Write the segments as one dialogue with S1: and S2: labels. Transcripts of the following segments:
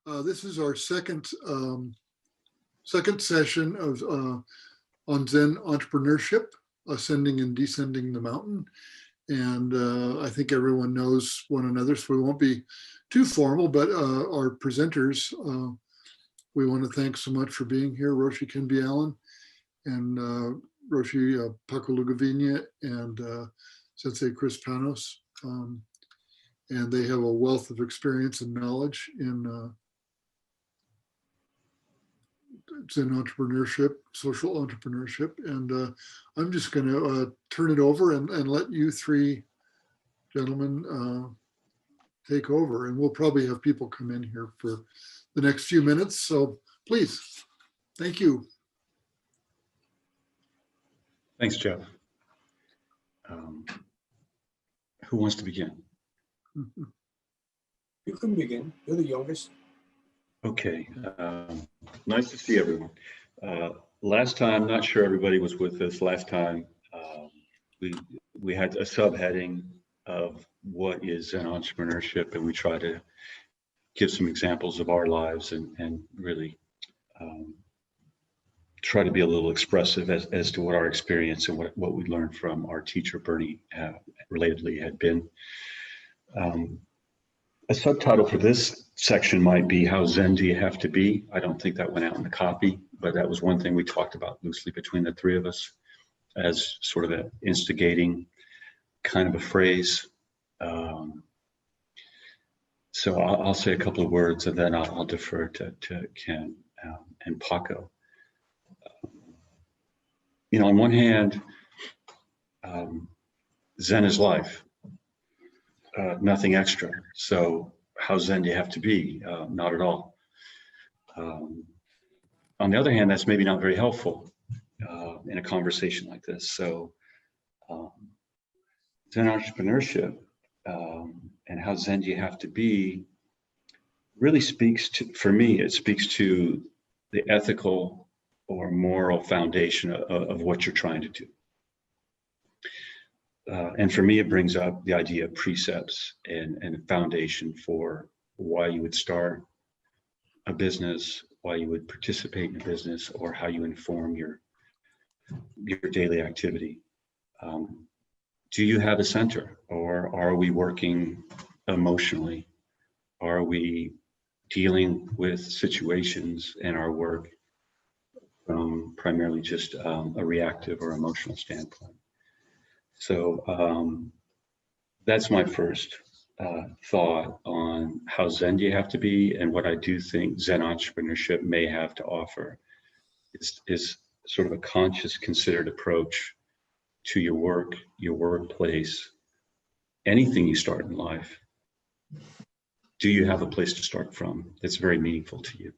S1: This is our second session of on Zen Entrepreneurship, ascending and descending the mountain. And I think everyone knows one another, so we won't be too formal, but our presenters, we want to thank so much for being here, Roshi Ken Byalin and Roshi Paco Lugoviña and Sensei Chris Panos. And they have a wealth of experience and knowledge in Zen entrepreneurship, social entrepreneurship. And I'm just going to turn it over and let you three gentlemen take over. And we'll probably have people come in here for the next few minutes. So please, thank you.
S2: Thanks, Jeff. Who wants to begin?
S3: You can begin. You're the youngest.
S2: Okay. Nice to see everyone. Last time, not sure everybody was with us. Last time, we had a subheading of what is Zen entrepreneurship, and we try to give some examples of our lives and really try to be a little expressive as to what our experience and what we learned from our teacher, Bernie, relatedly had been. A subtitle for this section might be, how Zen do you have to be? I don't think that went out in the copy, but that was one thing we talked about loosely between the three of us as sort of an instigating kind of a phrase. So I'll say a couple of words and then I'll defer to Ken and Paco. You know, on one hand, Zen is life. Nothing extra. So how Zen do you have to be? Not at all. On the other hand, that's maybe not very helpful in a conversation like this. So Zen entrepreneurship and how Zen do you have to be really speaks to, for me, it speaks to the ethical or moral foundation of what you're trying to do. And for me, it brings up the idea of precepts and a foundation for why you would start a business, why you would participate in a business, or how you inform your daily activity. Do you have a center, or are we working emotionally? Are we dealing with situations in our work from primarily just a reactive or emotional standpoint? So that's my first thought on how Zen do you have to be, and what I do think Zen entrepreneurship may have to offer is sort of a conscious, considered approach to your work, your workplace, anything you start in life. Do you have a place to start from that's very meaningful to you?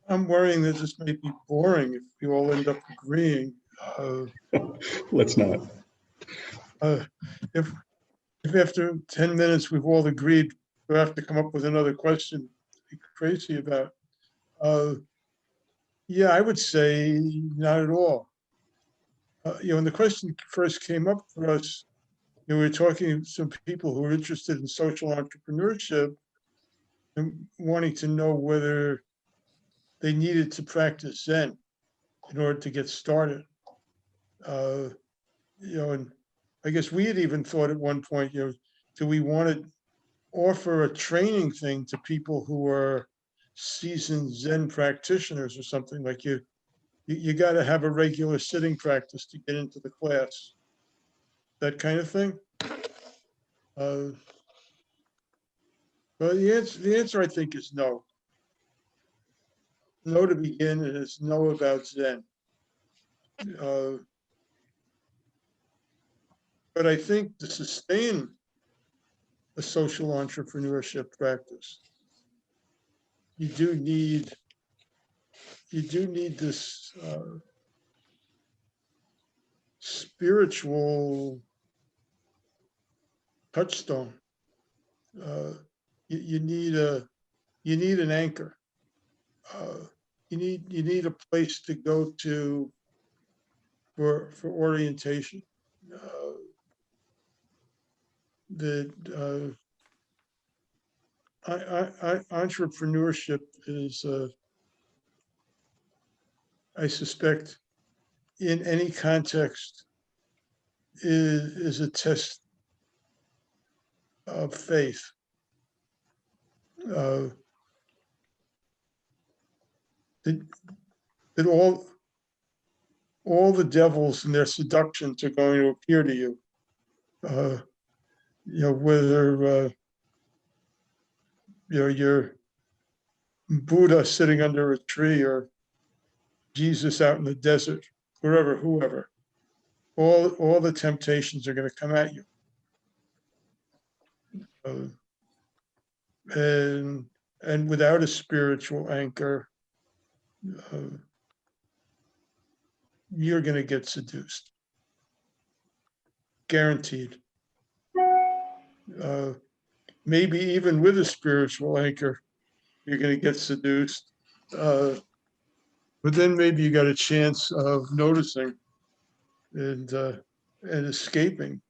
S4: I'm worrying that this may be boring if you all end up agreeing.
S2: Let's not.
S4: If after 10 minutes we've all agreed, we have to come up with another question to be crazy about. Yeah, I would say not at all. When the question first came up for us, we were talking to some people who were interested in social entrepreneurship and wanting to know whether they needed to practice Zen in order to get started. And I guess we had even thought at one point, do we want to offer a training thing to people who are seasoned Zen practitioners or something? Like you got to have a regular sitting practice to get into the class, that kind of thing. But the answer I think is no. No to begin, and it's no about Zen. But I think to sustain a social entrepreneurship practice, you do need this spiritual touchstone. You need an anchor. you need a place to go to for orientation. Entrepreneurship is, I suspect, in any context, is a test of faith. That all the devils and their seductions are going to appear to you. Whether you're Buddha sitting under a tree or Jesus out in the desert, whoever, all the temptations are going to come at you. And without a spiritual anchor, you're going to get seduced. Guaranteed. Maybe even with a spiritual anchor, you're going to get seduced. But then maybe you got a chance of noticing and escaping.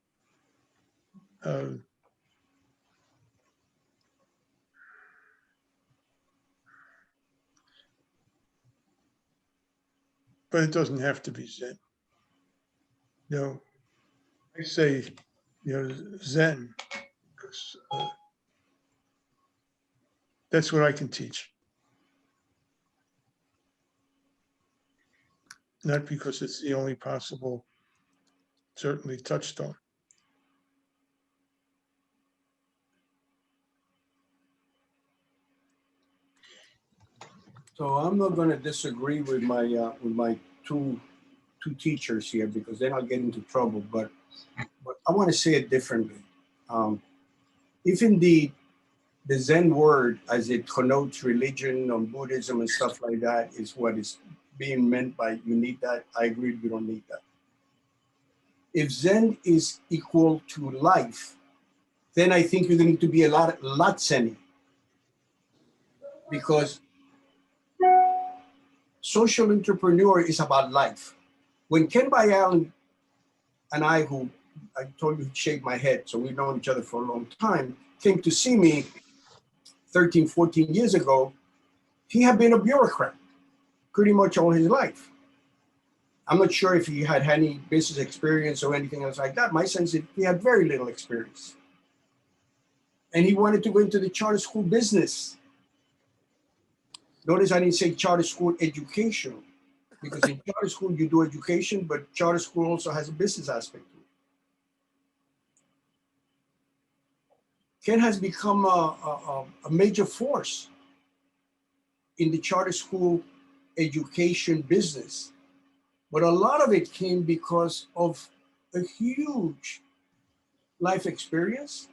S4: But it doesn't have to be Zen. I say, Zen, because that's what I can teach. Not because it's the only possible, certainly, touchstone.
S3: So I'm not going to disagree with my two teachers here, because then I'll get into trouble. But I want to say it differently. If indeed the Zen word, as it connotes religion or Buddhism and stuff like that, is what is being meant by you need that, I agree we don't need that. If Zen is equal to life, then I think you're going to be a lot Zen, because social entrepreneur is about life. When Ken Byalin and I, who I told you shaved my head, so we've known each other for a long time, came to see me 13, 14 years ago, he had been a bureaucrat pretty much all his life. I'm not sure if he had any business experience or anything else like that. My sense is he had very little experience. And he wanted to go into the charter school business. Notice I didn't say charter school education, because in charter school you do education, but charter school also has a business aspect to it. Ken has become a major force in the charter school education business. But a lot of it came because of a huge life experience,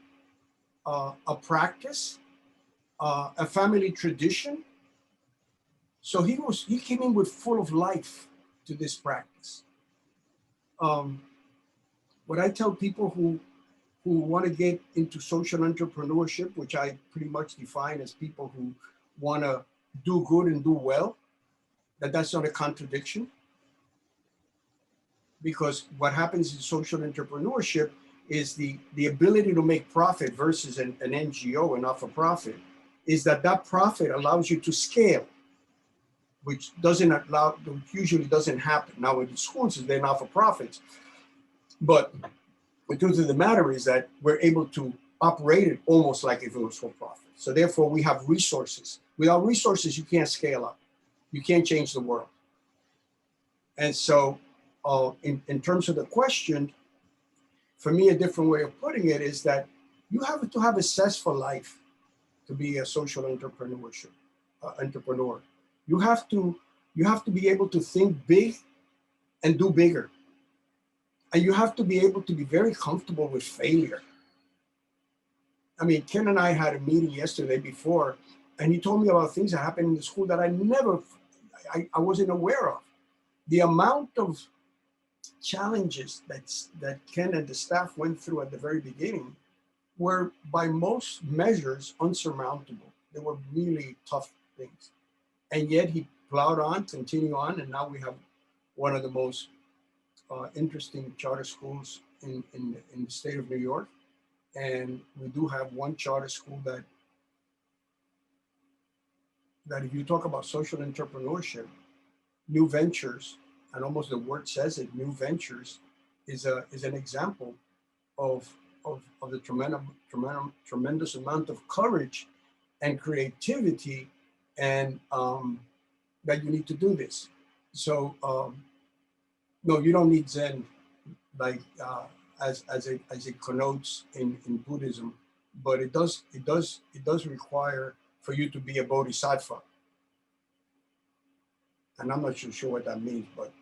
S3: a practice, a family tradition. So he came in with full of life to this practice. What I tell people who want to get into social entrepreneurship, which I pretty much define as people who want to do good and do well, that's not a contradiction. Because what happens in social entrepreneurship is the ability to make profit versus an NGO, a not-for-profit, is that profit allows you to scale, which usually doesn't happen. Now with the schools, they're not-for-profits. But the truth of the matter is that we're able to operate it almost like if it was for profit. So therefore we have resources. Without resources, you can't scale up. You can't change the world. And so in terms of the question, for me, a different way of putting it is that you have to have a zestful life to be a social entrepreneur. You have to be able to think big and do bigger. And you have to be able to be very comfortable with failure. I mean, Ken and I had a meeting yesterday before, and he told me about things that happened in the school that I wasn't aware of. The amount of challenges that Ken and the staff went through at the very beginning were, by most measures, unsurmountable. They were really tough things. and yet he plowed on, continued on, and now we have one of the most interesting charter schools in the state of New York. And we do have one charter school that if you talk about social entrepreneurship, new ventures, and almost the word says it, new ventures is an example of the tremendous amount of courage and creativity and that you need to do this. So no, you don't need Zen like as it connotes in Buddhism, but it does require for you to be a bodhisattva. And I'm not sure what that means, but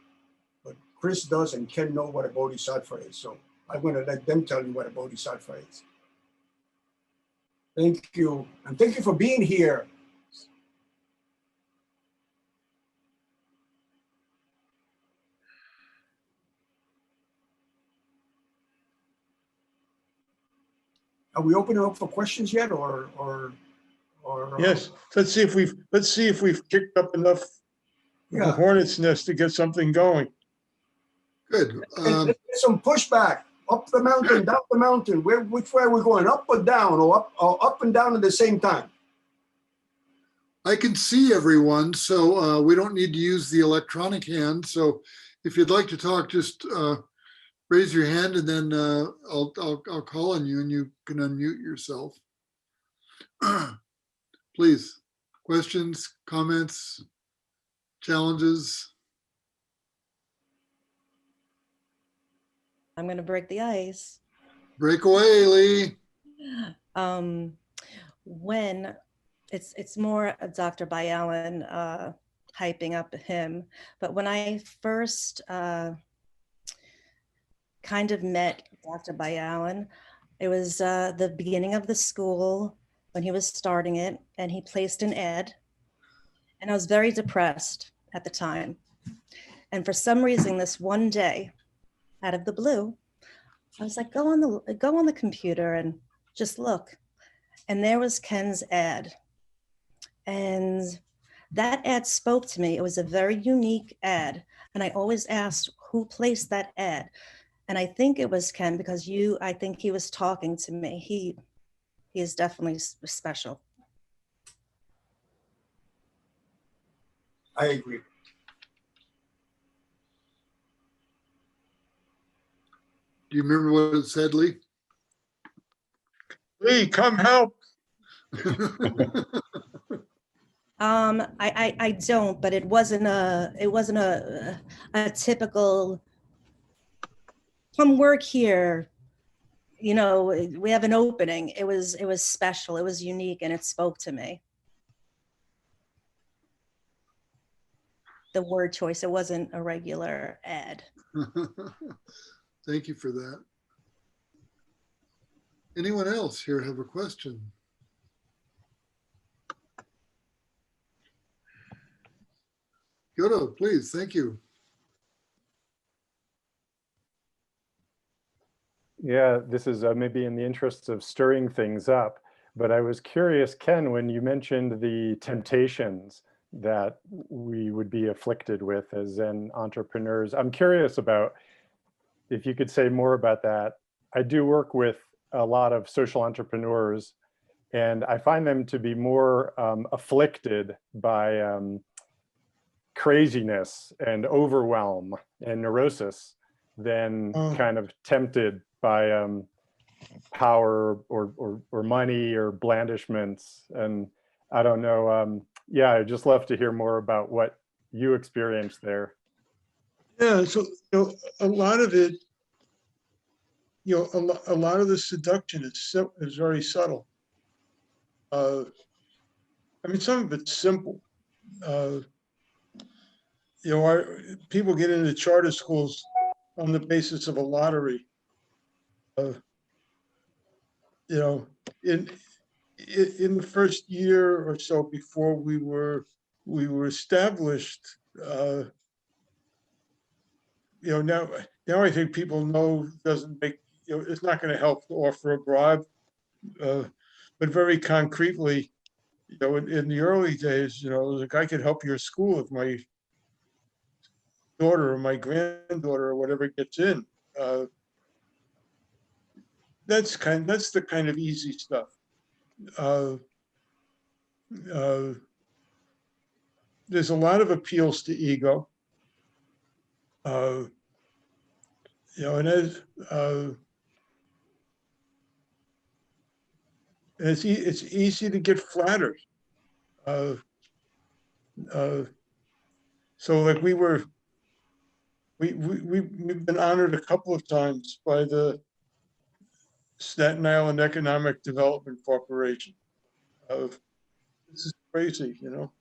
S3: Chris does and Ken know what a bodhisattva is. So I'm going to let them tell you what a bodhisattva is. Thank you. And thank you for being here. Are we opening up for questions yet, or
S4: Yes, let's see if we've kicked up enough
S3: Yeah.
S4: hornet's nest to get something going.
S1: Good.
S3: let's get some pushback up the mountain, down the mountain? Which way are we going? Up or down, or up and down at the same time?
S1: I can see everyone, so we don't need to use the electronic hand. So if you'd like to talk, just raise your hand, and then I'll call on you, and you can unmute yourself. Please, questions, comments, challenges.
S5: I'm going to break the ice.
S1: Break away, Lee.
S5: When it's more Dr. Byalin hyping up him, but when I first kind of met Dr. Byalin, it was the beginning of the school when he was starting it, and he placed an ad, and I was very depressed at the time. And for some reason, this one day, out of the blue, I was like, go on the computer and just look. And there was Ken's ad. And that ad spoke to me. It was a very unique ad. And I always asked who placed that ad. And I think it was Ken, because I think he was talking to me. He is definitely special.
S3: I agree.
S1: Do you remember what it said, Lee?
S4: Lee, come help.
S5: I don't, but it wasn't a typical come work here. You know, we have an opening. It was special. It was unique, and it spoke to me. The word choice, it wasn't a regular ad.
S1: Thank you for that. Anyone else here have a question? Yoda, please. Thank you.
S6: Yeah, this is maybe in the interests of stirring things up, but I was curious, Ken, when you mentioned the temptations that we would be afflicted with as Zen entrepreneurs. I'm curious about if you could say more about that. I do work with a lot of social entrepreneurs, and I find them to be more afflicted by craziness and overwhelm and neurosis than kind of tempted by power or money or blandishments. And I don't know. Yeah, I'd just love to hear more about what you experienced there.
S4: Yeah, so a lot of it, a lot of the seduction is very subtle. I mean, some of it's simple. People get into charter schools on the basis of a lottery. In the first year or so before we were established, now I think people know doesn't make, it's not going to help to offer a bribe, but very concretely, you know, in the early days, you know, it was like I could help your school if my daughter or my granddaughter or whatever gets in. That's the kind of easy stuff. There's a lot of appeals to ego. You know, and it's easy to get flattered. So like we've been honored a couple of times by the Staten Island Economic Development Corporation. This is crazy, you know.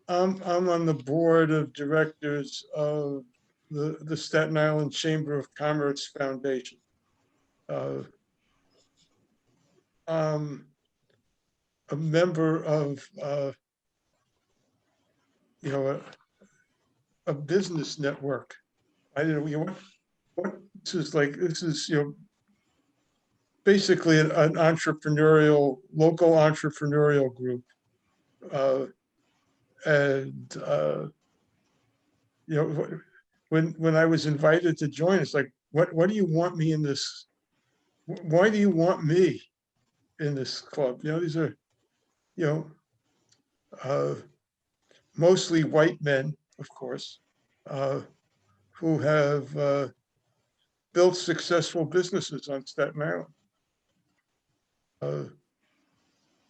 S4: I'm on the board of directors of the Staten Island Chamber of Commerce Foundation. I'm a member of you know, a business network. I didn't know, you know, what this is like. This is, you know, basically an local entrepreneurial group. And you know, when I was invited to join, it's like, what do you want me in this? Why do you want me in this club? You know, these are, you know, mostly white men, of course, who have built successful businesses on Staten Island.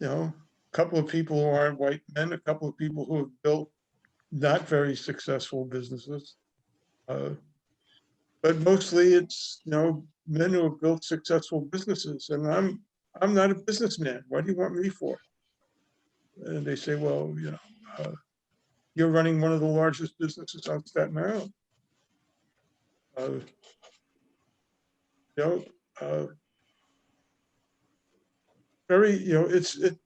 S4: You know, a couple of people who aren't white men, a couple of people who have built not very successful businesses. But mostly it's, you know, men who have built successful businesses. And I'm not a businessman. What do you want me for? And they say, well, you know, you're running one of the largest businesses on Staten Island. You know, very, you know,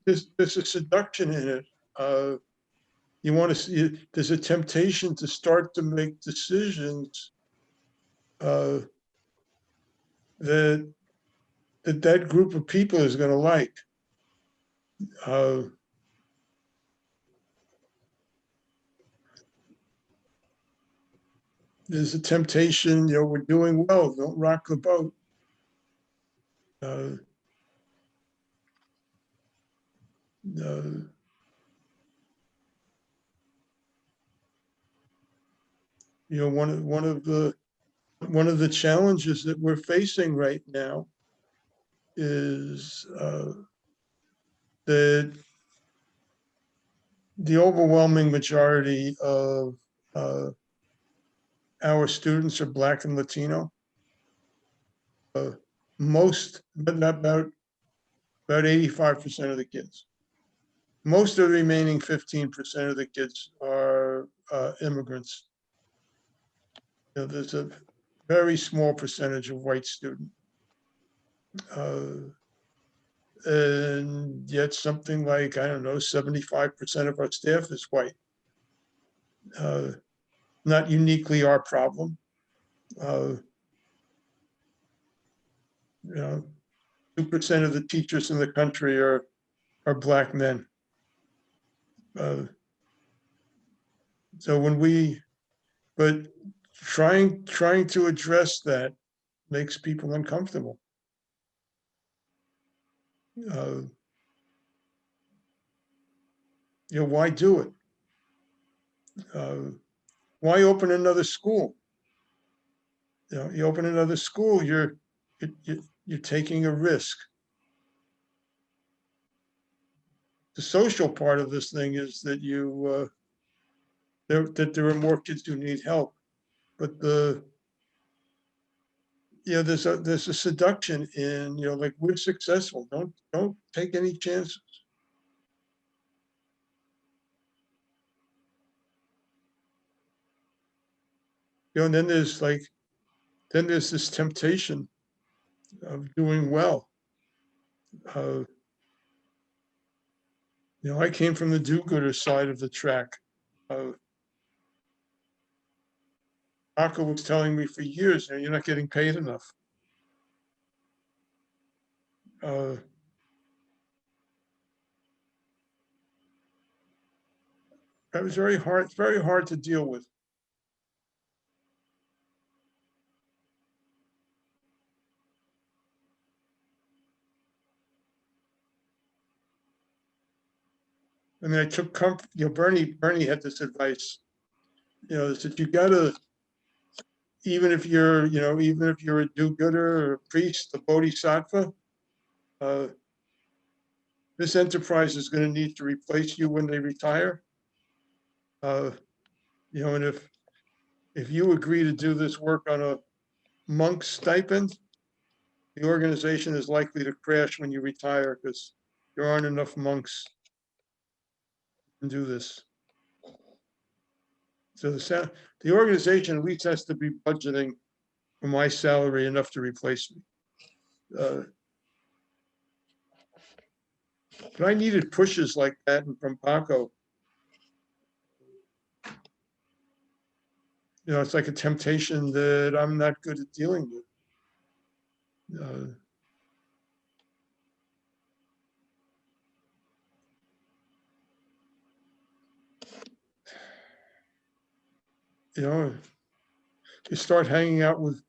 S4: there's a seduction in it. You want to see, there's a temptation to start to make decisions that group of people is going to like. There's a temptation, you know, we're doing well, don't rock the boat. You know, one of the challenges that we're facing right now is that the overwhelming majority of our students are Black and Latino. Most, but not about 85% of the kids. Most of the remaining 15% of the kids are immigrants. You know, there's a very small percentage of white students. And yet something like, I don't know, 75% of our staff is white. Not uniquely our problem. You know, 2% of the teachers in the country are Black men. So but trying to address that makes people uncomfortable. You know, why do it? Why open another school? You know, you open another school, you're taking a risk. The social part of this thing is that that there are more kids who need help, but you know, there's a seduction in, you know, like, we're successful. Don't take any chances. You know, and then there's this temptation of doing well. You know, I came from the do-gooder side of the track. Paco was telling me for years, you know, you're not getting paid enough. That was very hard to deal with. I mean, I took comfort, Bernie had this advice, that you gotta, even if you're a do-gooder or a priest, a bodhisattva, this enterprise is going to need to replace you when they retire. And if you agree to do this work on a monk's stipend, the organization is likely to crash when you retire because there aren't enough monks to do this. So the organization at least has to be budgeting for my salary enough to replace me. But I needed pushes like that from Paco. It's like a temptation that I'm not good at dealing with. You start hanging out with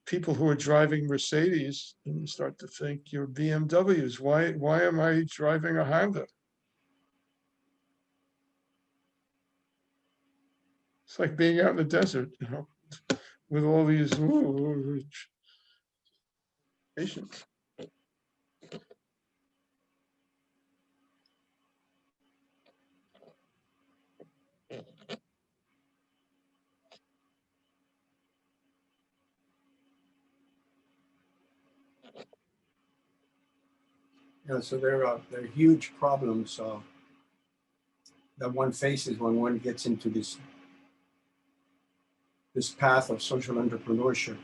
S4: people who are driving Mercedes, and you start to think you're BMWs. Why am I driving a Honda? It's like being out in the desert, with all these patients.
S3: So there are huge problems that one faces when one gets into this path of social entrepreneurship.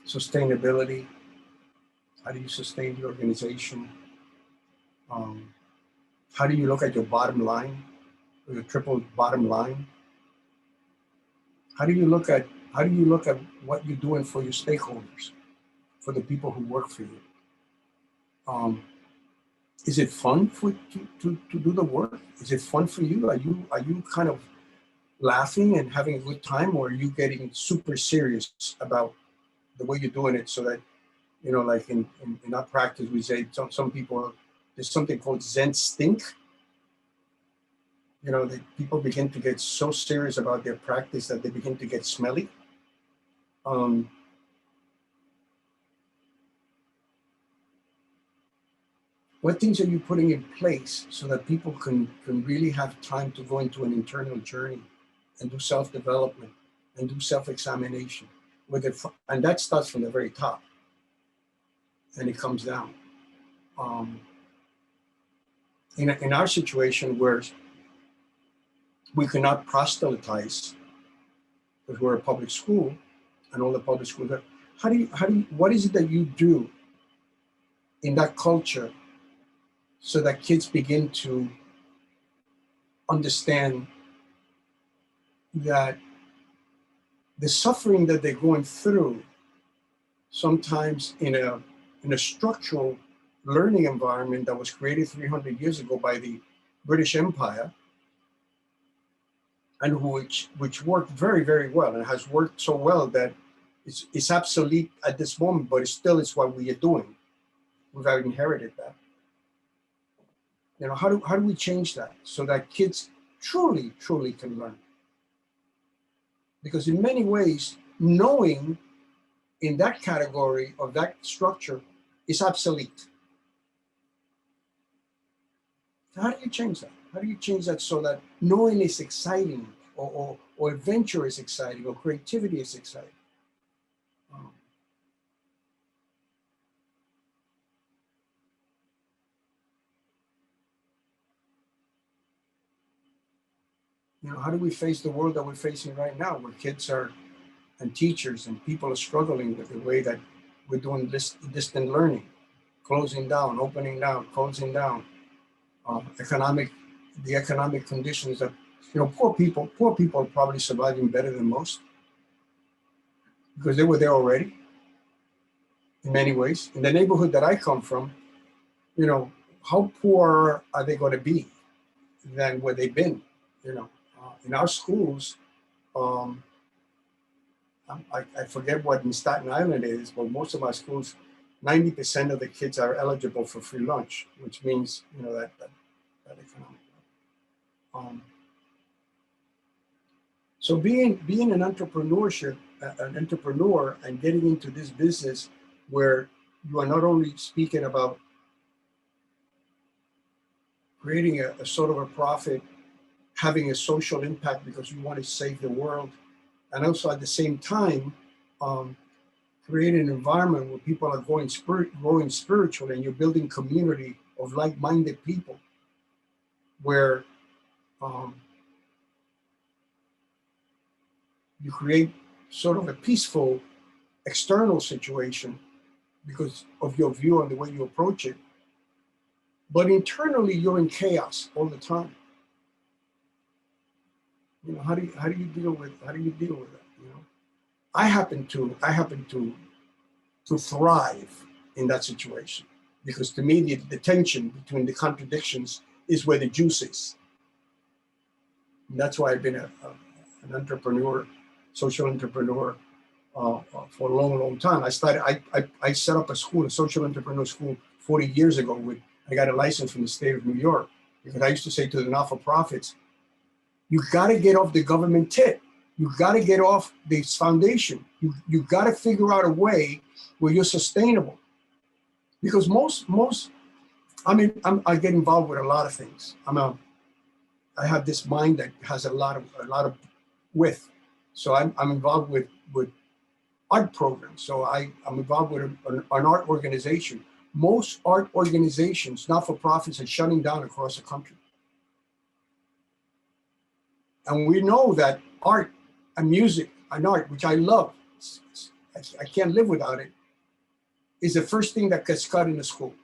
S3: Sustainability. How do you sustain the organization? How do you look at your bottom line, or your triple bottom line? How do you look at what you're doing for your stakeholders, for the people who work for you? Is it fun to do the work? Is it fun for you? Are you kind of laughing and having a good time, or are you getting super serious about the way you're doing it? So that, like in our practice, we say some people, there's something called Zen stink. People begin to get so serious about their practice that they begin to get smelly. What things are you putting in place so that people can really have time to go into an internal journey and do self-development and do self-examination and that starts from the very top and it comes down. In our situation where we cannot proselytize because we're a public school and all the public schools are, what is it that you do in that culture so that kids begin to understand that the suffering that they're going through, sometimes in a structural learning environment that was created 300 years ago by the British Empire, and which worked very, very well and has worked so well that it's obsolete at this moment, but it still is what we are doing. We've inherited that. How do we change that so that kids truly, truly can learn? Because in many ways, knowing in that category of that structure is obsolete. So how do you change that? How do you change that so that knowing is exciting, or adventure is exciting, or creativity is exciting? How do we face the world that we're facing right now, where kids and teachers and people are struggling with the way that we're doing this distant learning, closing down, opening down, closing down, the economic conditions that, poor people are probably surviving better than most because they were there already. in many ways. In the neighborhood that I come from, you know, how poor are they going to be than where they've been? You know, in our schools, I forget what in Staten Island is, but most of my schools, 90% of the kids are eligible for free lunch, which means, you know, that economic. So being an entrepreneur and getting into this business where you are not only speaking about creating a sort of a profit, having a social impact because you want to save the world, and also at the same time, create an environment where people are growing spiritual, and you're building community of like-minded people, where you create sort of a peaceful external situation because of your view and the way you approach it. But internally, you're in chaos all the time. You know, how do you deal with that? You know, I happen to thrive in that situation because to me, the tension between the contradictions is where the juice is. And that's why I've been an entrepreneur, social entrepreneur, for a long time. I set up a school, a social entrepreneur school 40 years ago. I got a license from the state of New York because I used to say to the not-for-profits, you got to get off the government tit. You got to get off this foundation. You got to figure out a way where you're sustainable. Because I get involved with a lot of things. I have this mind that has a lot of width. So I'm involved with art programs. So I'm involved with an art organization. Most art organizations, not-for-profits, are shutting down across the country. And we know that art and music and art, which I love, I can't live without it, is the first thing that gets cut in the school.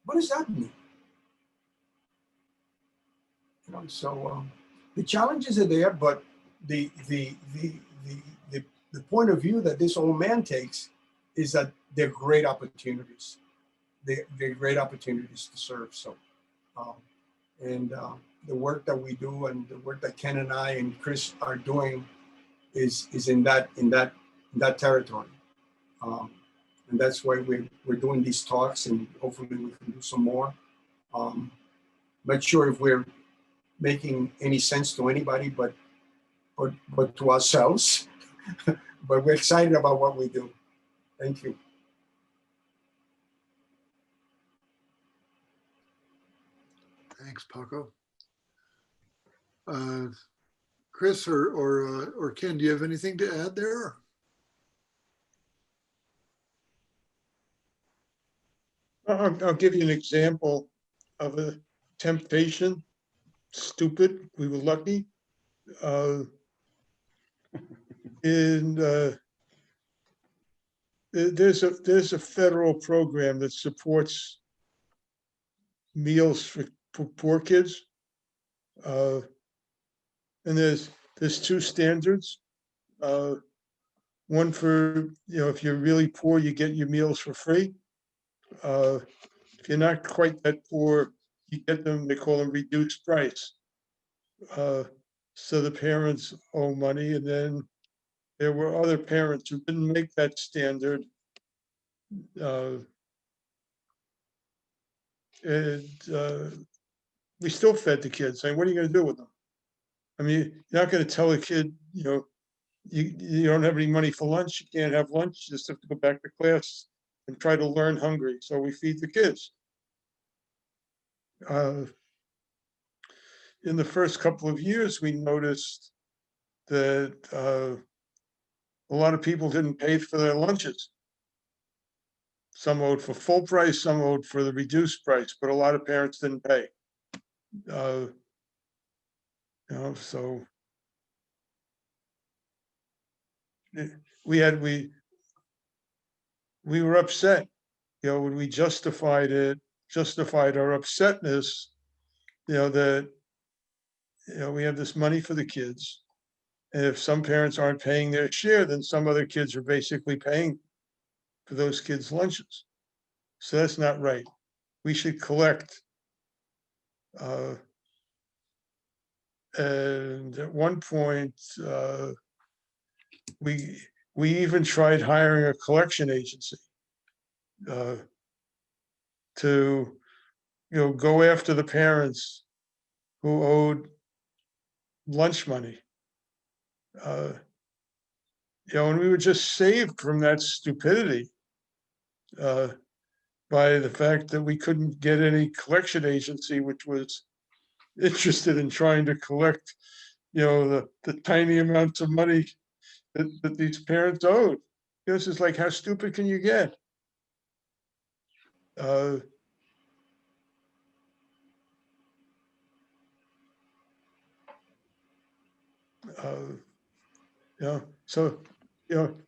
S3: What does that mean? You know, so the challenges are there, but the point of view that this old man takes is that they're great opportunities. They're great opportunities to serve. So, the work that we do and the work that Ken and I and Chris are doing is in that territory. And that's why we're doing these talks, and hopefully we can do some more. Not sure if we're making any sense to anybody, but to ourselves. But we're excited about what we do. Thank you.
S1: Thanks, Paco. Chris or Ken, do you have anything to add there?
S4: I'll give you an example of a temptation. Stupid. We were lucky. There's a federal program that supports meals for poor kids, and there's two standards. One for, if you're really poor, you get your meals for free. If you're not quite that poor, you get them, they call them reduced price. So the parents owe money, and then there were other parents who didn't make that standard. We still fed the kids, saying, what are you going to do with them? I mean, you're not going to tell a kid, you don't have any money for lunch, you can't have lunch, you just have to go back to class and try to learn hungry. So we feed the kids. In the first couple of years, we noticed that a lot of people didn't pay for their lunches. Some owed for full price, some owed for the reduced price, but a lot of parents didn't pay. So we were upset, when we justified our upsetness, that we have this money for the kids, And if some parents aren't paying their share, then some other kids are basically paying for those kids' lunches. So that's not right. We should collect. And at one point, we even tried hiring a collection agency to, go after the parents who owed lunch money. And we were just saved from that stupidity by the fact that we couldn't get any collection agency which was interested in trying to collect, the tiny amounts of money that these parents owed. It's just like, how stupid can you get? So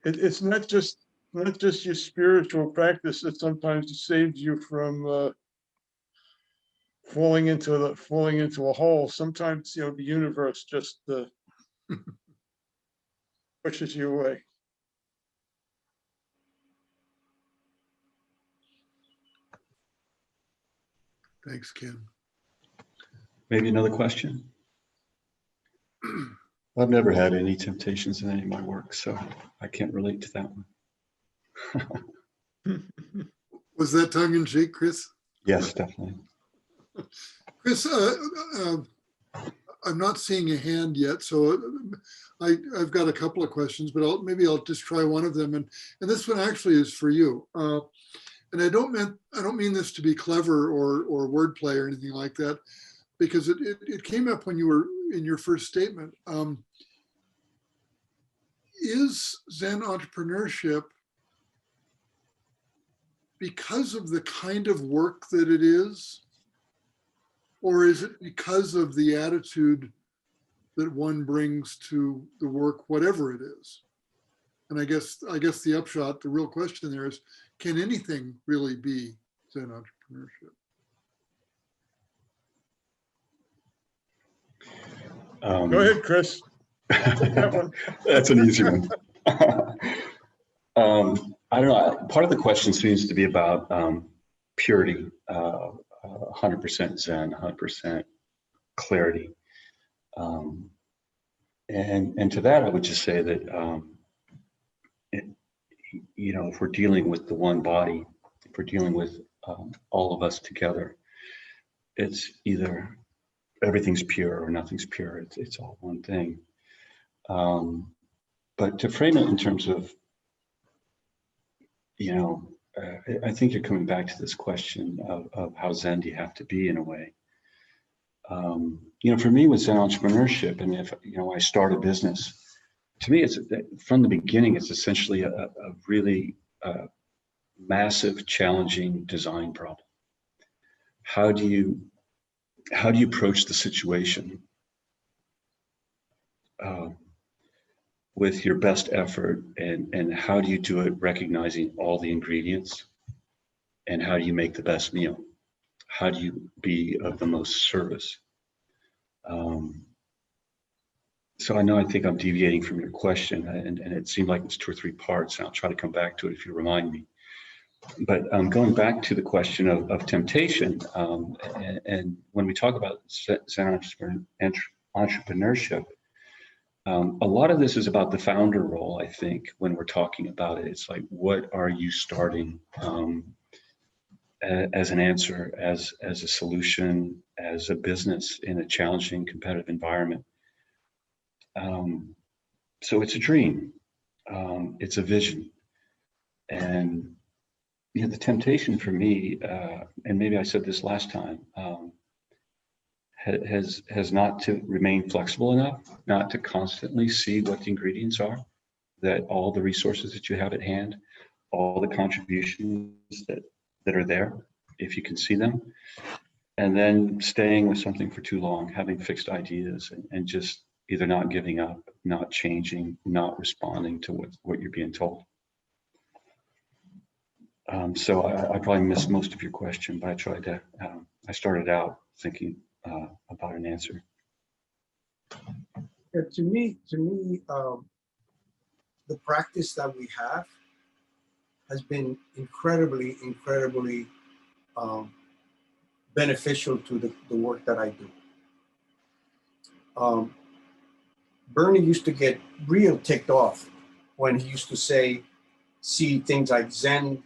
S4: it's not just your spiritual practice that sometimes saves you from falling into a hole. Sometimes the universe just pushes you away.
S1: Thanks, Ken.
S2: Maybe another question? I've never had any temptations in any of my work, so I can't relate to that one.
S1: Was that tongue in cheek, Chris?
S2: Yes, definitely.
S1: Chris, I'm not seeing a hand yet, so I've got a couple of questions, but maybe I'll just try one of them. And this one actually is for you. And I don't mean this to be clever or wordplay or anything like that, because it came up when you were in your first statement. Is Zen entrepreneurship, because of the kind of work that it is, or is it because of the attitude that one brings to the work, whatever it is? And I guess the upshot, the real question there is, can anything really be Zen entrepreneurship?
S4: Go ahead, Chris. That one.
S2: That's an easy one. I don't know. Part of the question seems to be about purity, 100% Zen, 100% clarity. And to that, I would just say that, if we're dealing with the one body, if we're dealing with all of us together, it's either everything's pure or nothing's pure. It's all one thing. But to frame it in terms of, I think you're coming back to this question of how Zen do you have to be in a way. For me with Zen entrepreneurship, and if I start a business, to me, it's from the beginning, it's essentially a really massive, challenging design problem. How do you approach the situation with your best effort, and how do you do it recognizing all the ingredients, and how do you make the best meal? How do you be of the most service? So I think I'm deviating from your question, and it seemed like it's 2 or 3 parts, and I'll try to come back to it if you remind me. But going back to the question of temptation, and when we talk about Zen entrepreneurship, a lot of this is about the founder role, I think, when we're talking about it. It's like, what are you starting as an answer, as a solution, as a business in a challenging, competitive environment? So it's a dream, it's a vision. And the temptation for me, and maybe I said this last time, has not to remain flexible enough, not to constantly see what the ingredients are, that all the resources that you have at hand, all the contributions that are there, if you can see them, and then staying with something for too long, having fixed ideas, and just either not giving up, not changing, not responding to what you're being told. So I probably missed most of your question, but I tried to, I started out thinking about an answer.
S3: Yeah, to me, the practice that we have has been incredibly, incredibly beneficial to the work that I do. Bernie used to get real ticked off when he used to see things like Zen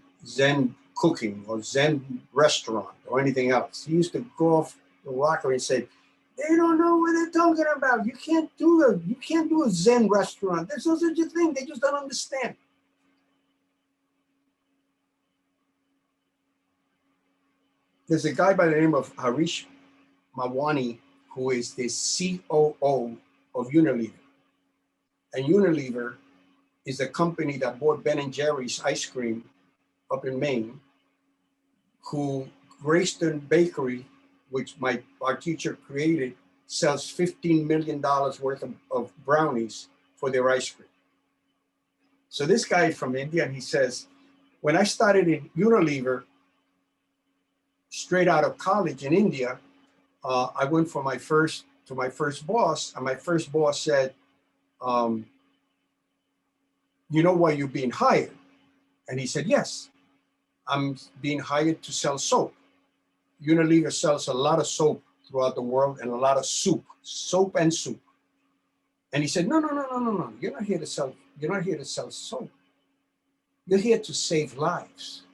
S3: cooking or Zen restaurant or anything else. He used to go off the rocker and say, "They don't know what they're talking about. You can't do a Zen restaurant. There's no such a thing. They just don't understand." There's a guy by the name of Harish Mawani who is the COO of Unilever. And Unilever is a company that bought Ben & Jerry's ice cream up in Maine, who Greyston Bakery, which our teacher created, sells $15 million worth of brownies for their ice cream. So this guy is from India, and he says, when I started in Unilever, straight out of college in India, I went to my first boss, and my first boss said, "You know why you're being hired?" And he said, "Yes, I'm being hired to sell soap. Unilever sells a lot of soap throughout the world and a lot of soap and soup." And he said, "No. You're not here to sell soap. You're here to save lives."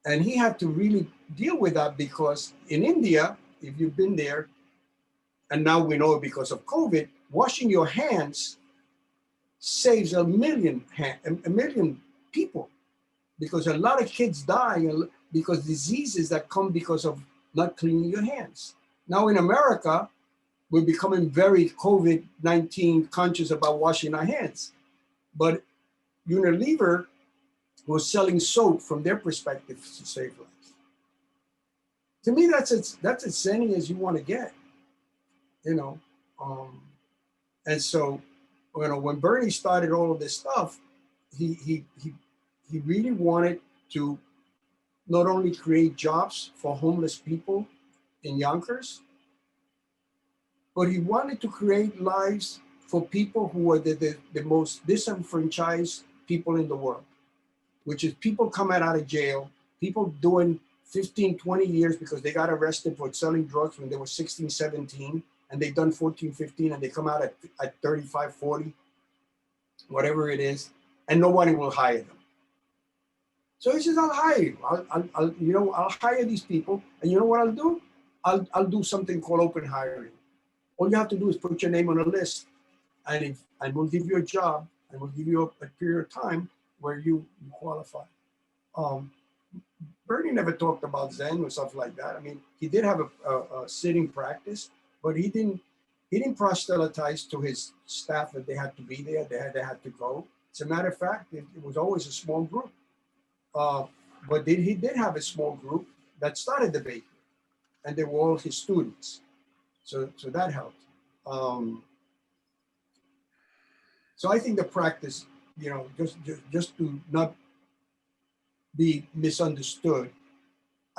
S3: And he had to really deal with that, because in India, if you've been there, and now we know because of COVID, washing your hands saves a million people, because a lot of kids die because diseases that come because of not cleaning your hands. Now in America, we're becoming very COVID-19 conscious about washing our hands. But Unilever was selling soap from their perspective to save lives. To me, that's as zany as you want to get, you know. And so, you know, when Bernie started all of this stuff, he really wanted to not only create jobs for homeless people in Yonkers, but he wanted to create lives for people who are the most disenfranchised people in the world, which is people coming out of jail, people doing 15, 20 years because they got arrested for selling drugs when they were 16, 17, and they've done 14, 15, and they come out at 35, 40, whatever it is, and nobody will hire them. So he says, "I'll hire you. I'll hire these people, and you know what I'll do? I'll do something called open hiring. All you have to do is put your name on a list, and we'll give you a job, and we'll give you a period of time where you qualify." Bernie never talked about Zen or stuff like that. I mean, he did have a sitting practice, but he didn't proselytize to his staff that they had to be there, they had to go. As a matter of fact, it was always a small group. But he did have a small group that started the bakery, and they were all his students. So that helped. So I think the practice, you know, just to not be misunderstood,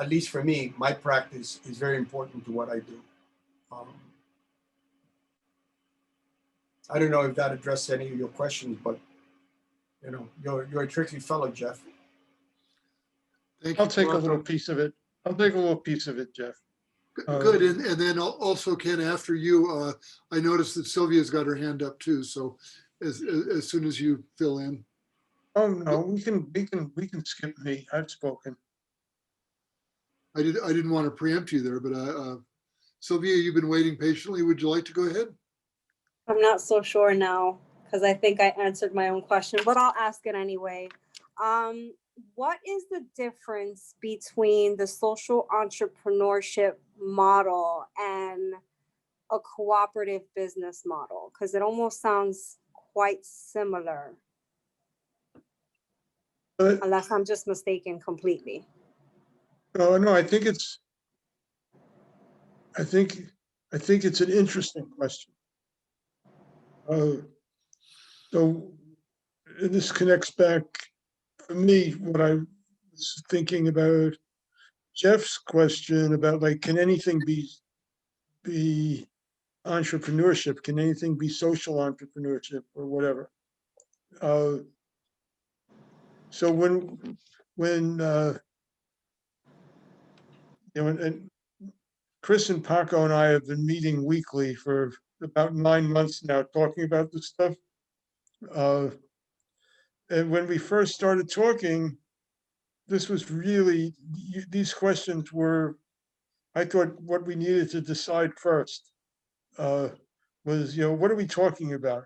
S3: at least for me, my practice is very important to what I do. I don't know if that addressed any of your questions, but you know, you're a tricky fellow, Jeff.
S1: Thank you.
S4: I'll take a
S1: Paco.
S4: little piece of it. I'll take a little piece of it, Jeff.
S1: Good, and then also, Ken, after you, I noticed that Sylvia's got her hand up too. So as soon as you fill in.
S4: Oh no, we can skip me. I've spoken.
S1: I didn't want to preempt you there, but Sylvia, you've been waiting patiently. Would you like to go ahead?
S7: I'm not so sure now, because I think I answered my own question, but I'll ask it anyway. What is the difference between the social entrepreneurship model and a cooperative business model? Because it almost sounds quite similar, unless I'm just mistaken completely.
S4: No, I think it's an interesting question. So this connects back for me what I was thinking about Jeff's question about, like, can anything be entrepreneurship? Can anything be social entrepreneurship or whatever? So when and Chris and Paco and I have been meeting weekly for about 9 months now, talking about this stuff. And when we first started talking, this was really, these questions were, I thought what we needed to decide first was, what are we talking about?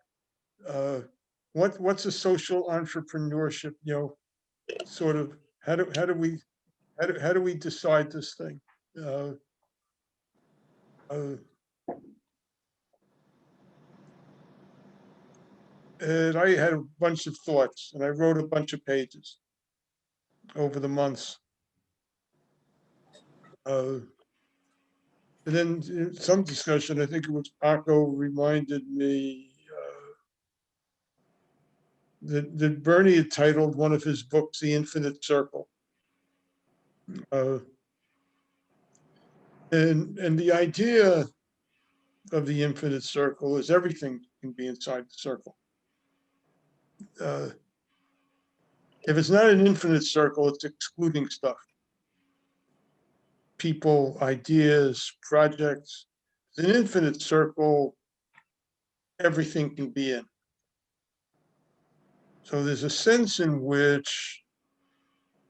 S4: What's a social entrepreneurship? Sort of, how do we decide this thing? And I had a bunch of thoughts, and I wrote a bunch of pages over the months. And then in some discussion, I think it was Paco reminded me that Bernie had titled one of his books, The Infinite Circle. And the idea of the infinite circle is everything can be inside the circle. If it's not an infinite circle, it's excluding stuff. People, ideas, projects. It's an infinite circle, everything can be in. So there's a sense in which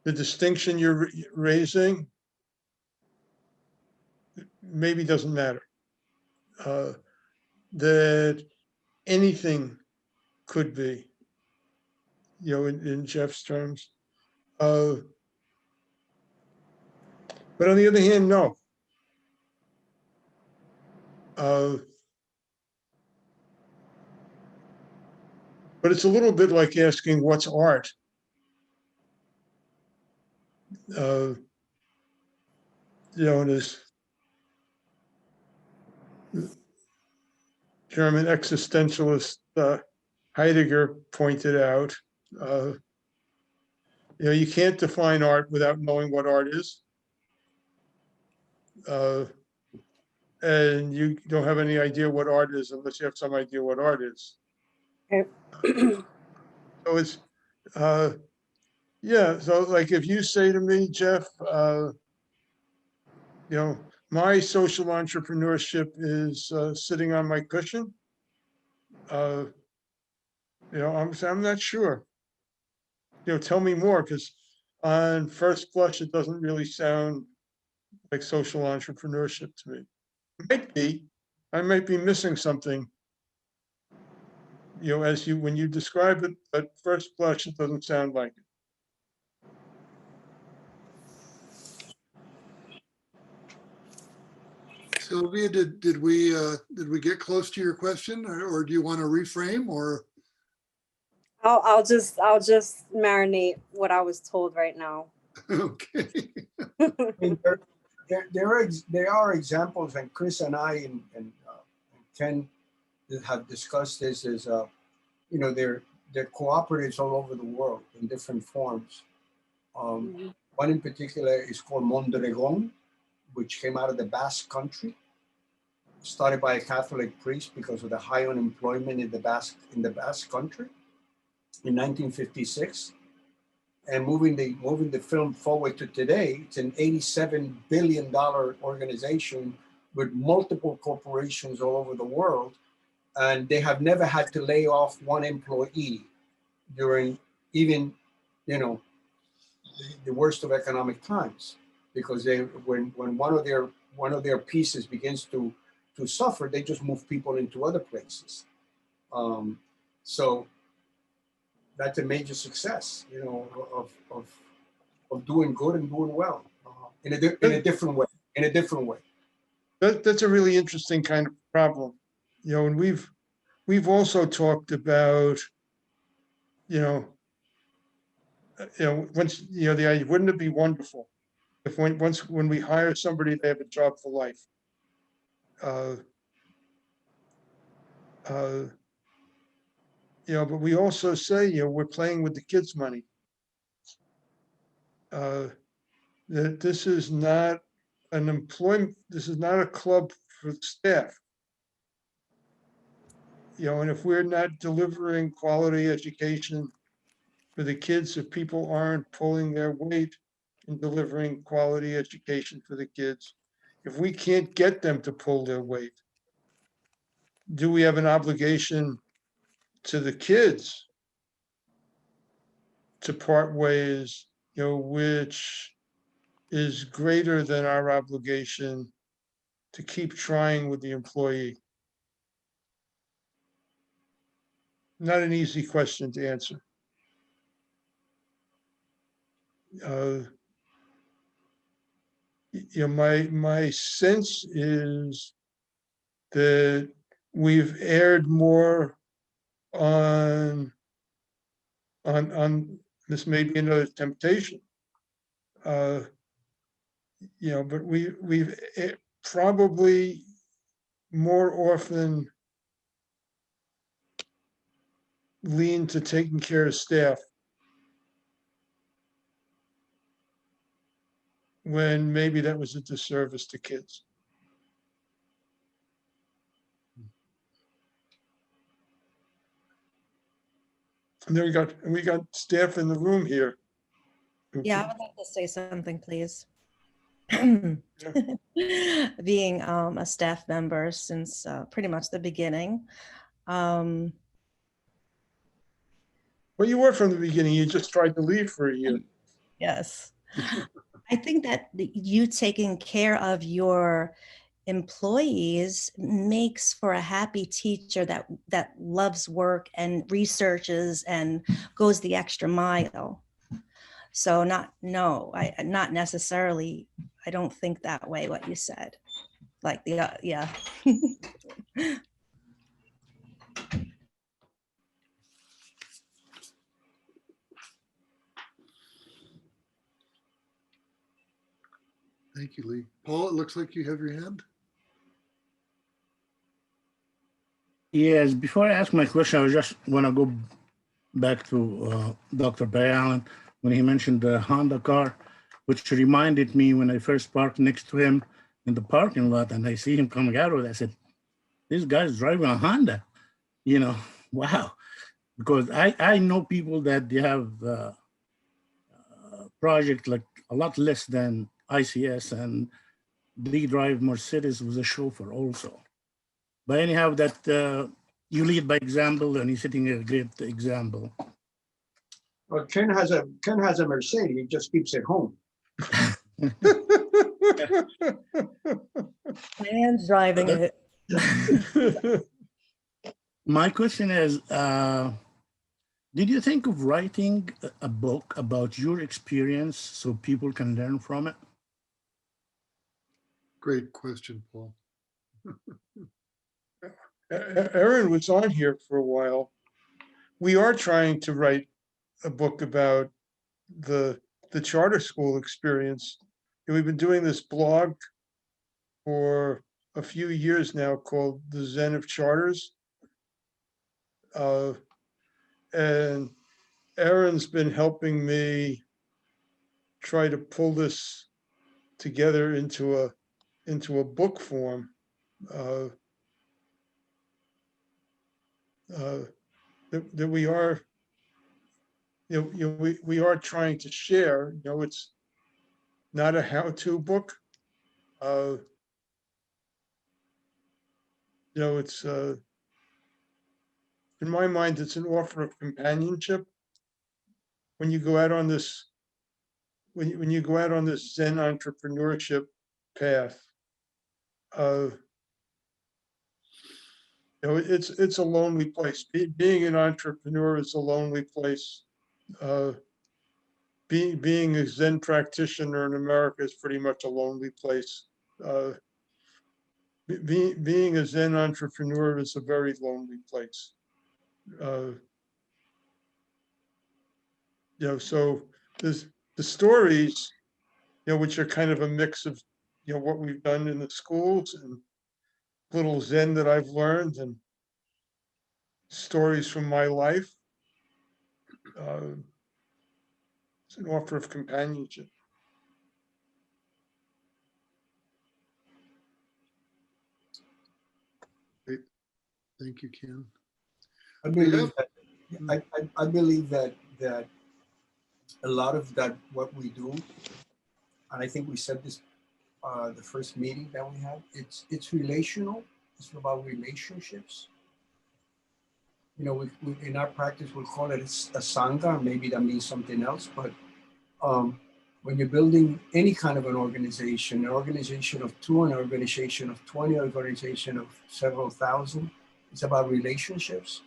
S4: the distinction you're raising maybe doesn't matter. That anything could be, in Jeff's terms. But on the other hand, no. But it's a little bit like asking what's art. And as German existentialist Heidegger pointed out, you can't define art without knowing what art is. And you don't have any idea what art is unless you have some idea what art is.
S7: Okay.
S4: So it's, so like if you say to me, Jeff, my social entrepreneurship is sitting on my cushion, I'm not sure. Tell me more, because on first blush, it doesn't really sound like social entrepreneurship to me. It might be. I might be missing something. When you describe it, at first blush, it doesn't sound like it.
S1: Sylvia, did we get close to your question, or do you want to reframe, or?
S7: I'll just marinate what I was told right now.
S1: Okay.
S3: I mean, there are examples, and Chris and I and Ken have discussed this. Is there are cooperatives all over the world in different forms. One in particular is called Mondragon, which came out of the Basque country, started by a Catholic priest because of the high unemployment in the Basque country in 1956. And moving the film forward to today, it's an $87 billion organization with multiple corporations all over the world. And they have never had to lay off one employee during even, the worst of economic times, because when one of their pieces begins to suffer, they just move people into other places. So that's a major success, of doing good and doing well in a different way.
S4: That's a really interesting kind of problem, and we've also talked about, once the idea, wouldn't it be wonderful if when we hire somebody, they have a job for life. But we also say, we're playing with the kids' money. That this is not an employment, this is not a club for staff. and if we're not delivering quality education for the kids, if people aren't pulling their weight in delivering quality education for the kids, if we can't get them to pull their weight, do we have an obligation to the kids to part ways, which is greater than our obligation to keep trying with the employee? Not an easy question to answer. My sense is that we've erred more on this may be another temptation, but we've probably more often leaned to taking care of staff when maybe that was a disservice to kids. And then we got staff in the room here.
S5: Yeah, I would like to say something, please. Being a staff member since pretty much the beginning.
S4: Well, you were from the beginning. You just tried to leave for a year.
S5: Yes. I think that you taking care of your employees makes for a happy teacher that loves work and researches and goes the extra mile. So not necessarily, I don't think that way, what you said. Like yeah.
S1: Thank you, Lee. Paul, it looks like you have your hand.
S8: Yes, before I ask my question, I just want to go back to Dr. Byalin when he mentioned the Honda car, which reminded me when I first parked next to him in the parking lot and I see him coming out of it, I said, this guy's driving a Honda, wow. Because I know people that they have project like a lot less than ICS and they drive Mercedes with a chauffeur also. But anyhow, that you lead by example, and he's setting a great example.
S3: Well, Ken has a Mercedes. He just keeps it home.
S5: Man's driving it.
S8: My question is, did you think of writing a book about your experience so people can learn from it?
S1: Great question, Paul.
S4: Aaron was on here for a while. We are trying to write a book about the charter school experience. And we've been doing this blog for a few years now called the Zen of Charters. And Aaron's been helping me try to pull this together into a book form. That we are, we are trying to share. It's not a how-to book. It's in my mind, it's an offer of companionship. When you go out on this, when you go out on this Zen entrepreneurship path, it's a lonely place. Being an entrepreneur is a lonely place. Being a Zen practitioner in America is pretty much a lonely place. Being a Zen entrepreneur is a very lonely place. So there's the stories, which are kind of a mix of, what we've done in the schools and little Zen that I've learned and stories from my life. It's an offer of companionship.
S1: Great. Thank you, Ken.
S3: I believe that I believe that a lot of that what we do, and I think we said this the first meeting that we had, it's relational. It's about relationships. You know, we in our practice we call it a sangha. Maybe that means something else, but when you're building any kind of an organization of 2, an organization of 20, an organization of several thousand, it's about relationships.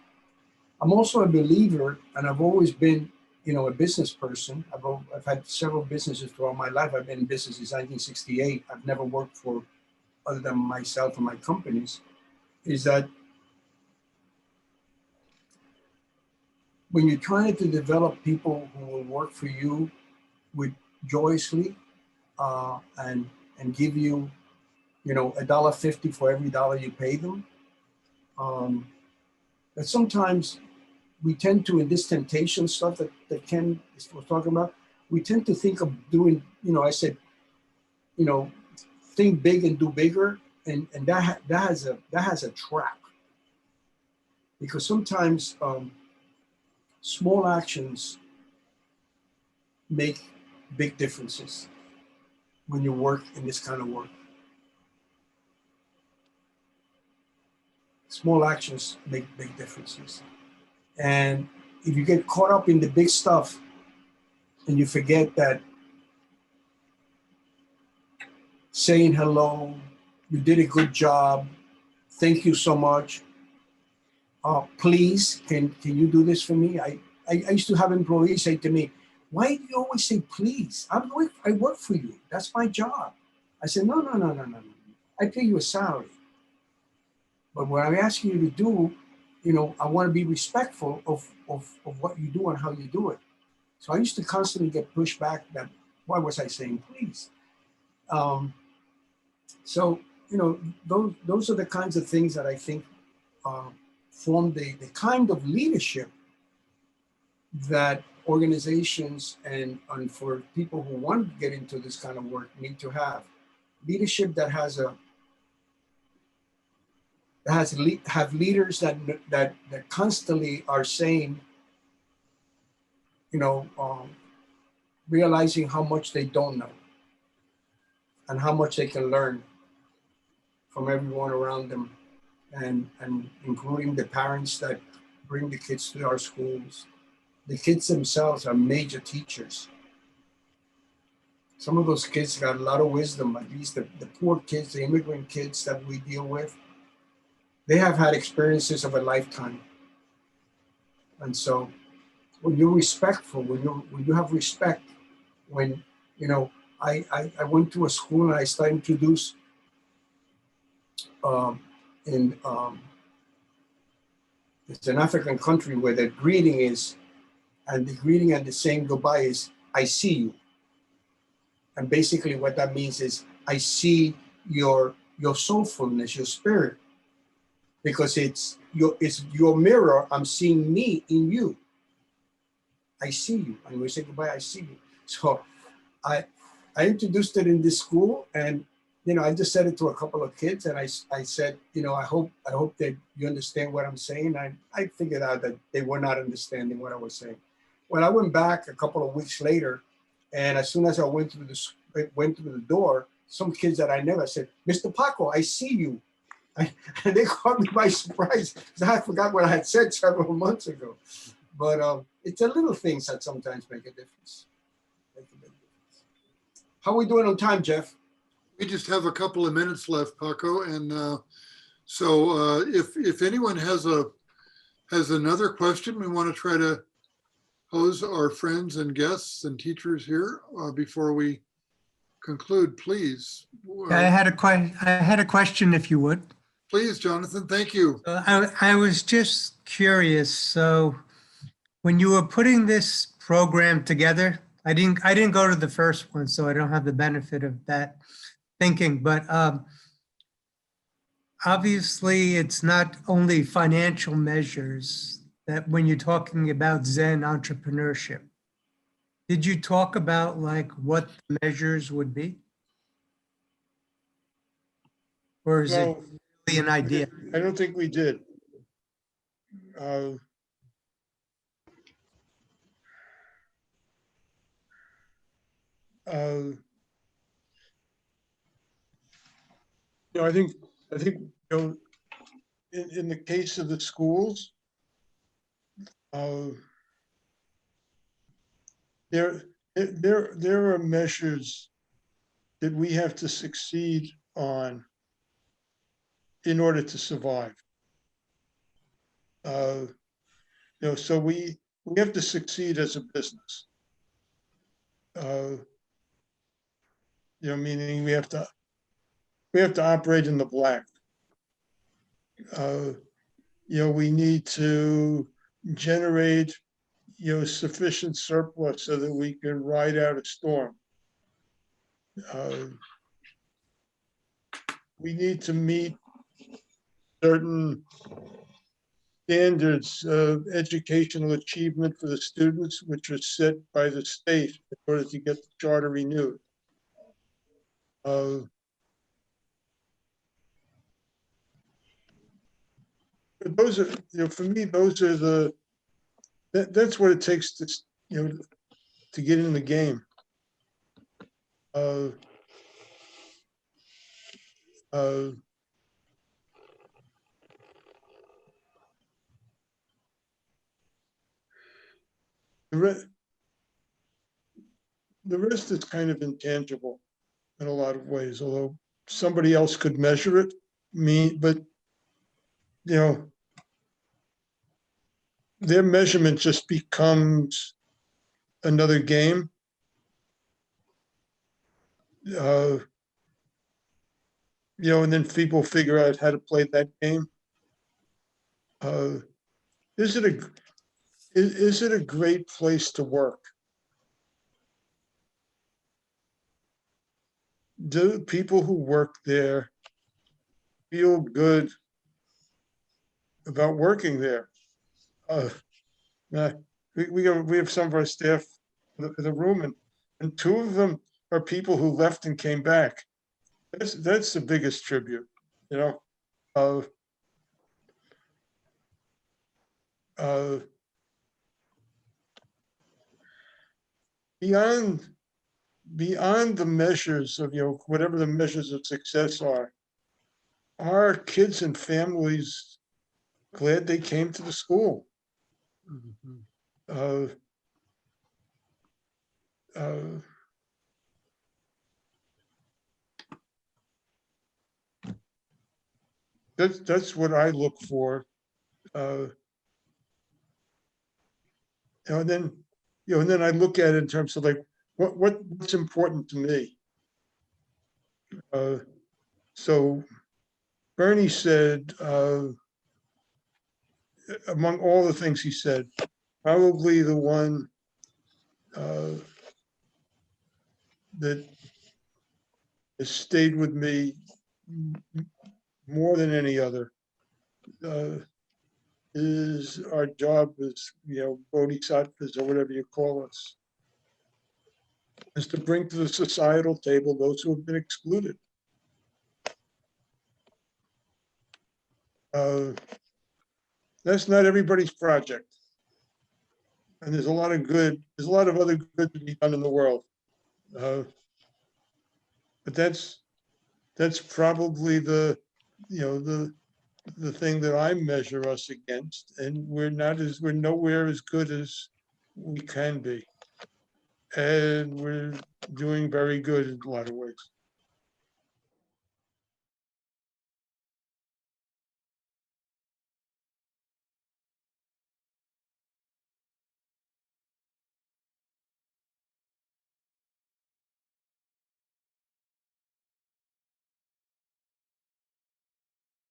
S3: I'm also a believer, and I've always been, you know, a business person. I've had several businesses throughout my life. I've been in business since 1968. I've never worked for other than myself and my companies. Is that when you're trying to develop people who will work for you with joyously and give you, you know, $1.50 for every dollar you pay them. But sometimes we tend to, in this temptation stuff that Ken was talking about, we tend to think of doing, you know, I said, you know, think big and do bigger, and that has a trap, because sometimes small actions make big differences when you work in this kind of work. Small actions make big differences. And if you get caught up in the big stuff and you forget that saying hello, you did a good job, thank you so much, please, can you do this for me? I used to have employees say to me, why do you always say please? I work for you. That's my job. I said, no. I pay you a salary. But what I'm asking you to do, you know, I want to be respectful of what you do and how you do it. So I used to constantly get pushed back that, why was I saying please? So, you know, those are the kinds of things that I think form the kind of leadership that organizations and for people who want to get into this kind of work need to have. Leadership that have leaders that constantly are saying, you know, realizing how much they don't know and how much they can learn from everyone around them, and including the parents that bring the kids to our schools. The kids themselves are major teachers. Some of those kids got a lot of wisdom, at least the poor kids, the immigrant kids that we deal with, they have had experiences of a lifetime. And so when you're respectful, when you have respect, when, you know, I went to a school and I started to introduce it's an African country where the greeting is, and the greeting and the saying goodbye is, I see you. And basically what that means is, I see your soulfulness, your spirit, because it's your mirror. I'm seeing me in you. I see you. And we say goodbye, I see you. So I introduced it in this school, and, you know, I just said it to a couple of kids, and I said, you know, I hope that you understand what I'm saying. I figured out that they were not understanding what I was saying. When I went back a couple of weeks later, and as soon as I went through the door, some kids that I never said, Mr. Paco, I see you. And they caught me by surprise because I forgot what I had said several months ago. But it's the little things that sometimes make a difference. How are we doing on time, Jeff?
S1: We just have a couple of minutes left, Paco. And so if anyone has another question, we want to try to pose our friends and guests and teachers here before we conclude, please.
S9: I had a question, if you would.
S1: Please, Jonathan, thank you.
S9: I was just curious. So when you were putting this program together, I didn't go to the first one, so I don't have the benefit of that thinking. But obviously, it's not only financial measures that when you're talking about Zen entrepreneurship. Did you talk about like what the measures would be? Or is it
S4: No,
S9: really an idea?
S4: I don't think we did. I think, in the case of the schools, there are measures that we have to succeed on in order to survive. So we have to succeed as a business. Meaning we have to operate in the black. We need to generate, sufficient surplus so that we can ride out a storm. We need to meet certain standards of educational achievement for the students, which are set by the state in order to get the charter renewed. But those are, for me, those are that's what it takes to, to get in the game. The rest is kind of intangible in a lot of ways, although somebody else could measure it, but their measurement just becomes another game. And then people figure out how to play that game. Is it a great place to work? Do people who work there feel good about working there? We have some of our staff in the room, and two of them are people who left and came back. That's the biggest tribute, beyond the measures of, whatever the measures of success are kids and families glad they came to the school? That's what I look for. And then I look at it in terms of like what's important to me. So Bernie said, among all the things he said, probably the one that has stayed with me more than any other is our job as, bodhisattvas, or whatever you call us, is to bring to the societal table those who have been excluded. That's not everybody's project. And there's a lot of other good to be done in the world. But that's probably the thing that I measure us against, and we're nowhere as good as we can be. And we're doing very good in a lot of ways.